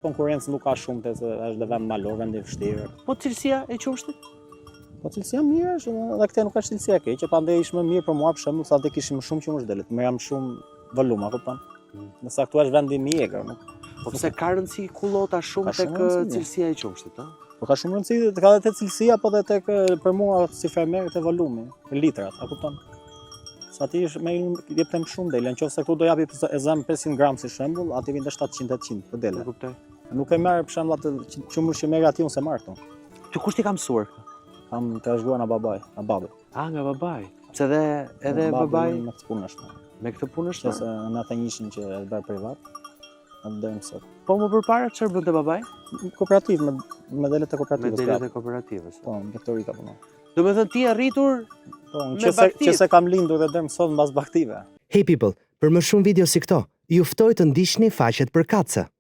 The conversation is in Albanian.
Konkurrencë nuk ka shumë, se është dhe vend malor, vend i vështirë. Po cilësia e qumshtit? Po cilësia mirë është, edhe këte nuk është cilësia e keqe, prandaj ishte më mirë për mua për shembull sa të kishim shumë qumësh delet, më jam shumë volum, a kupton? Nëse këtu është vendi i egër, Po pse ka rëndësi kullota shumë tek cilësia e qumshtit, ëh? Po ka shumë rëndësi, ka edhe te cilësia, po edhe tek për mua si fermer te volumi, litrat, a kupton? Sa ti më jeptem shumë dele, nëse këtu do japi e zëm 500 gram si shembull, aty vjen 700-800 për dele. E kuptoj. Nuk e merr për shembull atë qumësh që merr aty unë se marr këtu. Ti kush ti ka mësuar? Kam trashëguar nga babai, nga babi. Nga babai. Pse edhe babai me këtë punë është. Me këtë punë është? Se na ata njëshin që e bër privat. Atë dëm sot. Po më përpara çfarë bënte babai? Kooperativ, me delet e kooperativës. Me delet e kooperativës. Po, në Viktorika punon. Domethënë ti arritur që se kam lindur dhe dëm sot mbas baktive. Hey people, për më shumë video si këto, ju ftoj të ndiqni faqet për Kaca.